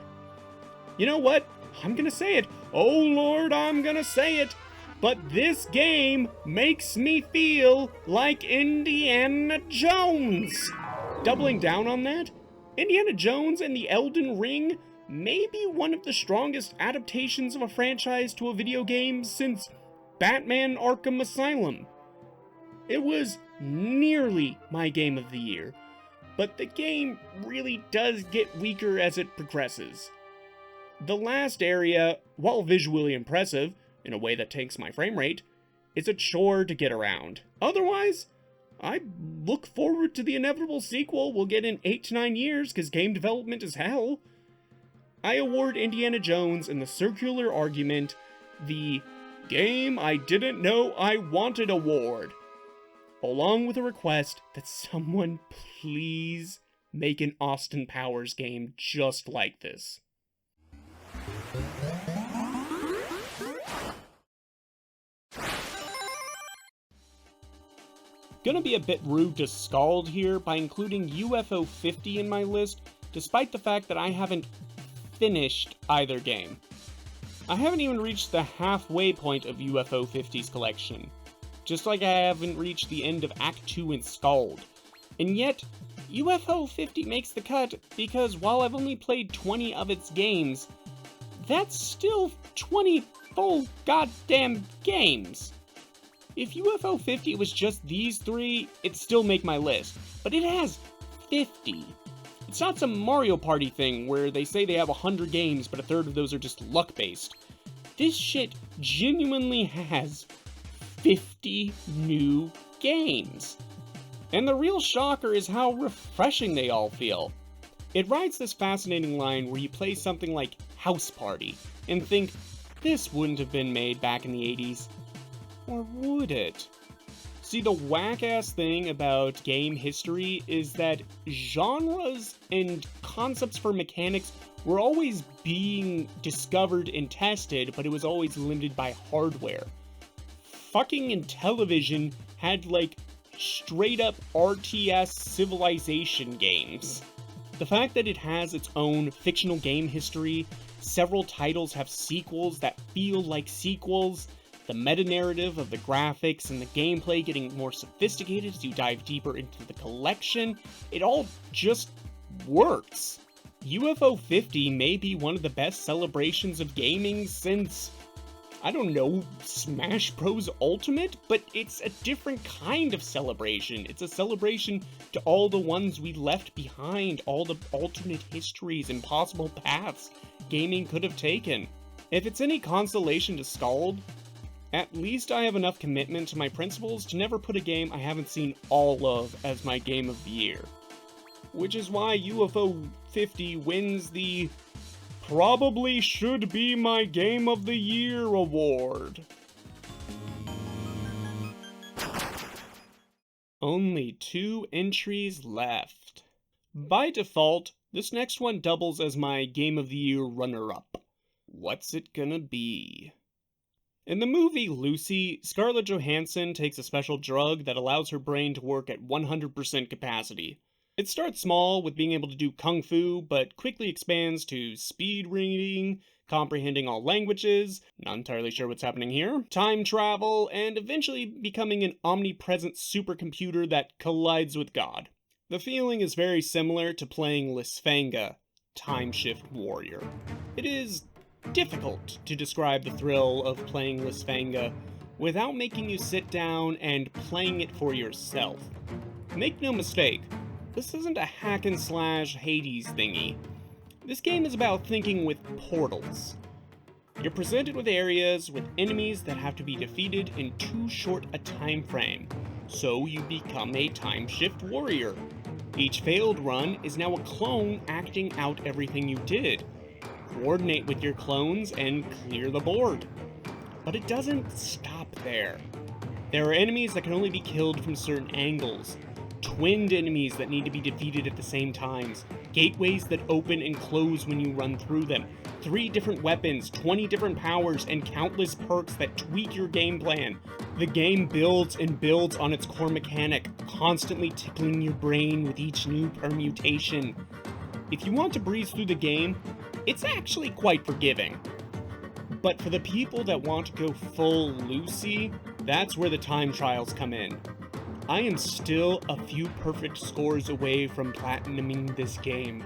You know what? I'm gonna say it. Oh Lord, I'm gonna say it. But this game makes me feel like Indiana Jones. Doubling down on that, Indiana Jones and the Elden Ring may be one of the strongest adaptations of a franchise to a video game since Batman Arkham Asylum. It was nearly my game of the year, but the game really does get weaker as it progresses. The last area, while visually impressive, in a way that tanks my frame rate, is a chore to get around. Otherwise, I look forward to the inevitable sequel we'll get in 8 to 9 years, because game development is hell. I award Indiana Jones and the Circular Argument the Game I Didn't Know I Wanted award, along with a request that someone please make an Austin Powers game just like this. Gonna be a bit rude to Scald here by including UFO 50 in my list, despite the fact that I haven't finished either game. I haven't even reached the halfway point of UFO 50's collection, just like I haven't reached the end of Act 2 in Scald. And yet, UFO 50 makes the cut because while I've only played 20 of its games, that's still 20 full goddamn games. If UFO 50 was just these 3, it'd still make my list, but it has 50. It's not some Mario Party thing where they say they have 100 games, but a third of those are just luck-based. This shit genuinely has 50 new games. And the real shocker is how refreshing they all feel. It rides this fascinating line where you play something like House Party and think, this wouldn't have been made back in the 80s. Or would it? See, the whack-ass thing about game history is that genres and concepts for mechanics were always being discovered and tested, but it was always limited by hardware. Fucking Intellivision had, like, straight-up RTS Civilization games. The fact that it has its own fictional game history, several titles have sequels that feel like sequels, the meta-narrative of the graphics and the gameplay getting more sophisticated as you dive deeper into the collection, it all just works. UFO 50 may be one of the best celebrations of gaming since, I don't know, Smash Bros. Ultimate? But it's a different kind of celebration. It's a celebration to all the ones we left behind, all the alternate histories and possible paths gaming could have taken. If it's any consolation to Scald, at least I have enough commitment to my principles to never put a game I haven't seen all of as my game of the year. Which is why UFO 50 wins the probably should be my Game of the Year award. Only 2 entries left. By default, this next one doubles as my Game of the Year runner-up. What's it gonna be? In the movie Lucy, Scarlett Johansson takes a special drug that allows her brain to work at 100% capacity. It starts small with being able to do kung fu, but quickly expands to speed reading, comprehending all languages, not entirely sure what's happening here, time travel, and eventually becoming an omnipresent supercomputer that collides with God. The feeling is very similar to playing Lisfanga, Time Shift Warrior. It is difficult to describe the thrill of playing Lisfanga without making you sit down and playing it for yourself. Make no mistake, this isn't a hack and slash Hades thingy. This game is about thinking with portals. You're presented with areas with enemies that have to be defeated in too short a time frame, so you become a time shift warrior. Each failed run is now a clone acting out everything you did. Coordinate with your clones and clear the board. But it doesn't stop there. There are enemies that can only be killed from certain angles, twinned enemies that need to be defeated at the same times, gateways that open and close when you run through them, 3 different weapons, 20 different powers, and countless perks that tweak your game plan. The game builds and builds on its core mechanic, constantly tickling your brain with each new permutation. If you want to breeze through the game, it's actually quite forgiving. But for the people that want to go full Lucy, that's where the time trials come in. I am still a few perfect scores away from platinuming this game,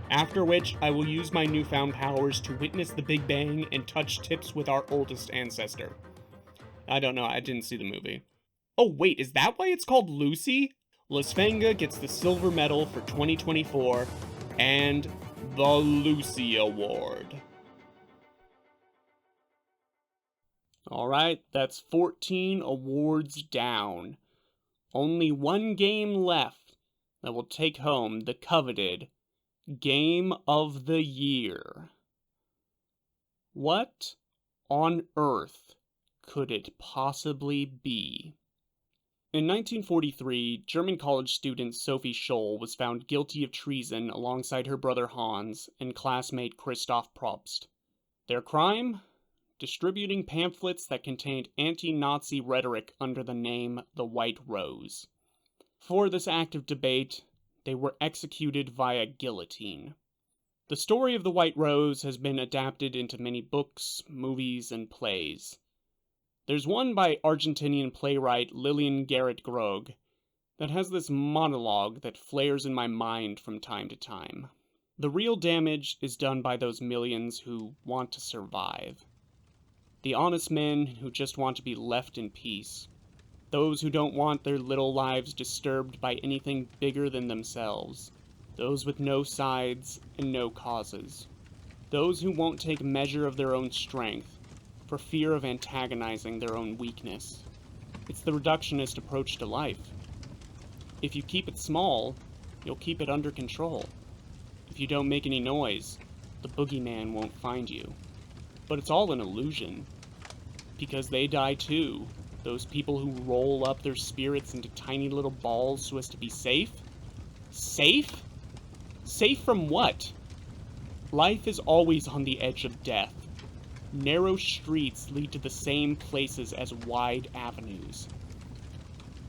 after which I will use my newfound powers to witness the Big Bang and touch tips with our oldest ancestor. I don't know, I didn't see the movie. Oh wait, is that why it's called Lucy? Lisfanga gets the silver medal for 2024, and the Lucy Award. Alright, that's 14 awards down. Only 1 game left that will take home the coveted Game of the Year. What on earth could it possibly be? In 1943, German college student Sophie Scholl was found guilty of treason alongside her brother Hans and classmate Christoph Probst. Their crime? Distributing pamphlets that contained anti-Nazi rhetoric under the name The White Rose. For this act of debate, they were executed via guillotine. The story of The White Rose has been adapted into many books, movies, and plays. There's one by Argentinian playwright Lillian Garrett Grog that has this monologue that flares in my mind from time to time. The real damage is done by those millions who want to survive. The honest men who just want to be left in peace. Those who don't want their little lives disturbed by anything bigger than themselves. Those with no sides and no causes. Those who won't take measure of their own strength, for fear of antagonizing their own weakness. It's the reductionist approach to life. If you keep it small, you'll keep it under control. If you don't make any noise, the boogeyman won't find you. But it's all an illusion. Because they die too. Those people who roll up their spirits into tiny little balls so as to be safe? Safe? Safe from what? Life is always on the edge of death. Narrow streets lead to the same places as wide avenues.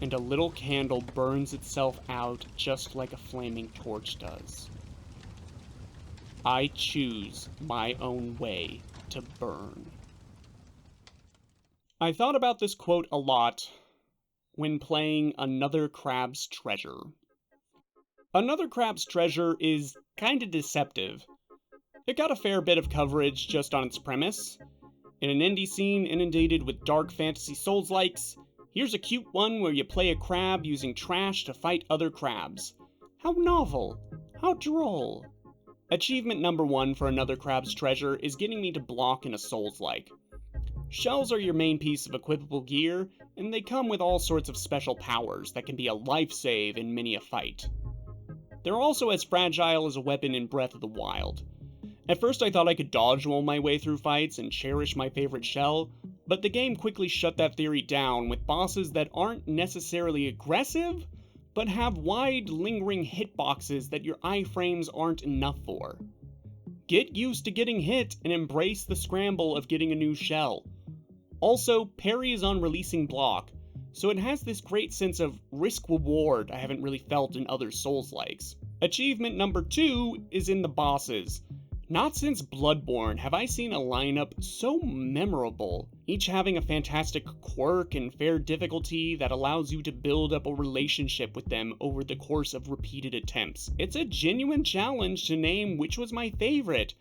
And a little candle burns itself out just like a flaming torch does. I choose my own way to burn. I thought about this quote a lot when playing Another Crab's Treasure. Another Crab's Treasure is kinda deceptive. It got a fair bit of coverage just on its premise. In an indie scene inundated with dark fantasy Souls-likes, here's a cute one where you play a crab using trash to fight other crabs. How novel. How droll. Achievement number 1 for Another Crab's Treasure is getting me to block in a Souls-like. Shells are your main piece of equipable gear, and they come with all sorts of special powers that can be a life save in many a fight. They're also as fragile as a weapon in Breath of the Wild. At first I thought I could dodge roll my way through fights and cherish my favorite shell, but the game quickly shut that theory down with bosses that aren't necessarily aggressive, but have wide, lingering hitboxes that your iframes aren't enough for. Get used to getting hit and embrace the scramble of getting a new shell. Also, parry is on releasing block, so it has this great sense of risk-reward I haven't really felt in other Souls-likes. Achievement number 2 is in the bosses. Not since Bloodborne have I seen a lineup so memorable, each having a fantastic quirk and fair difficulty that allows you to build up a relationship with them over the course of repeated attempts. It's a genuine challenge to name which was my favorite,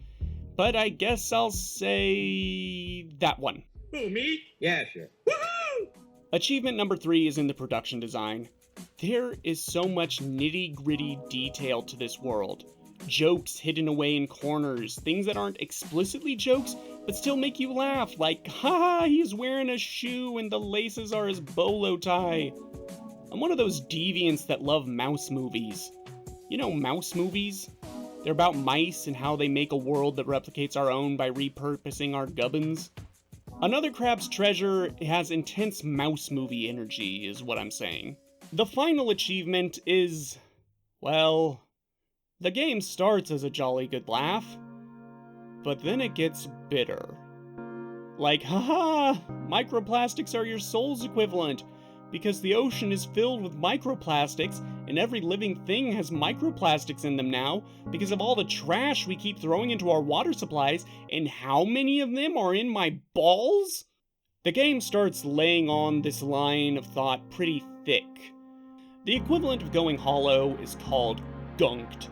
but I guess I'll say that one. Who, me? Yeah, sure. Woohoo! Achievement number 3 is in the production design. There is so much nitty-gritty detail to this world. Jokes hidden away in corners, things that aren't explicitly jokes, but still make you laugh, like, haha, he's wearing a shoe and the laces are his bolo tie. I'm one of those deviants that love mouse movies. You know mouse movies? They're about mice and how they make a world that replicates our own by repurposing our gubbins. Another Crab's Treasure has intense mouse movie energy, is what I'm saying. The final achievement is, well, the game starts as a jolly good laugh, but then it gets bitter. Like, haha, microplastics are your soul's equivalent, because the ocean is filled with microplastics, and every living thing has microplastics in them now, because of all the trash we keep throwing into our water supplies, and how many of them are in my balls? The game starts laying on this line of thought pretty thick. The equivalent of going hollow is called gunked,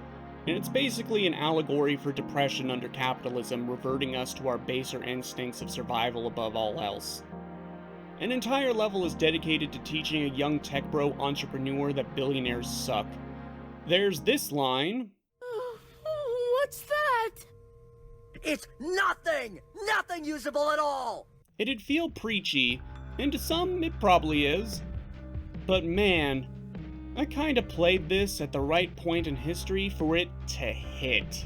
and it's basically an allegory for depression under capitalism reverting us to our baser instincts of survival above all else. An entire level is dedicated to teaching a young tech bro entrepreneur that billionaires suck. There's this line. What's that? It's nothing! Nothing usable at all! It'd feel preachy, and to some it probably is. But man, I kinda played this at the right point in history for it to hit.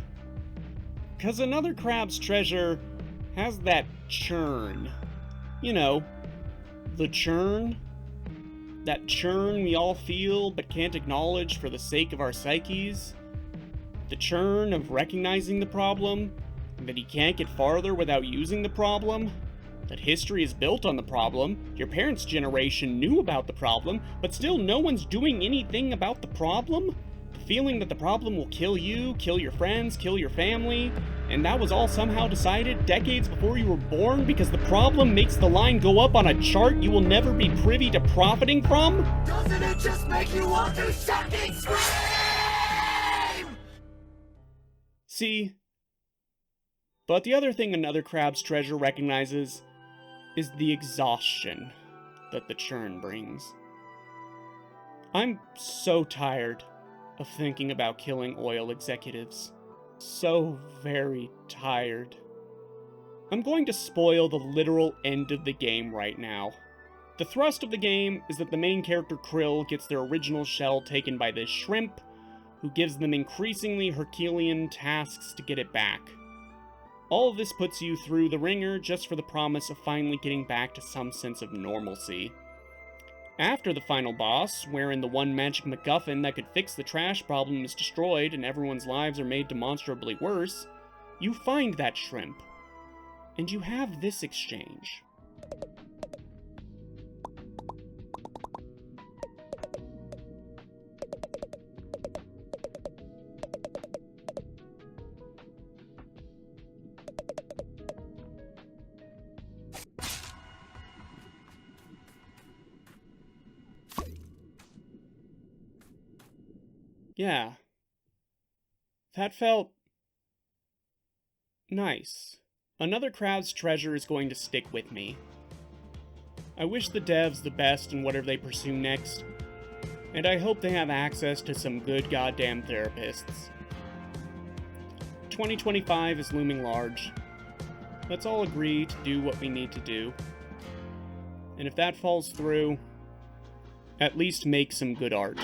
'Cause Another Crab's Treasure has that churn. You know, the churn? That churn we all feel but can't acknowledge for the sake of our psyches. The churn of recognizing the problem, and that you can't get farther without using the problem. That history is built on the problem, your parents' generation knew about the problem, but still no one's doing anything about the problem? The feeling that the problem will kill you, kill your friends, kill your family, and that was all somehow decided decades before you were born because the problem makes the line go up on a chart you will never be privy to profiting from? Doesn't it just make you want to fucking scream? See? But the other thing Another Crab's Treasure recognizes is the exhaustion that the churn brings. I'm so tired of thinking about killing oil executives. So very tired. I'm going to spoil the literal end of the game right now. The thrust of the game is that the main character Krill gets their original shell taken by this shrimp, who gives them increasingly Herculean tasks to get it back. All of this puts you through the ringer just for the promise of finally getting back to some sense of normalcy. After the final boss, wherein the one magic MacGuffin that could fix the trash problem is destroyed and everyone's lives are made demonstrably worse, you find that shrimp, and you have this exchange. Yeah. That felt nice. Another Crab's Treasure is going to stick with me. I wish the devs the best in whatever they pursue next, and I hope they have access to some good goddamn therapists. 2025 is looming large. Let's all agree to do what we need to do. And if that falls through, at least make some good art.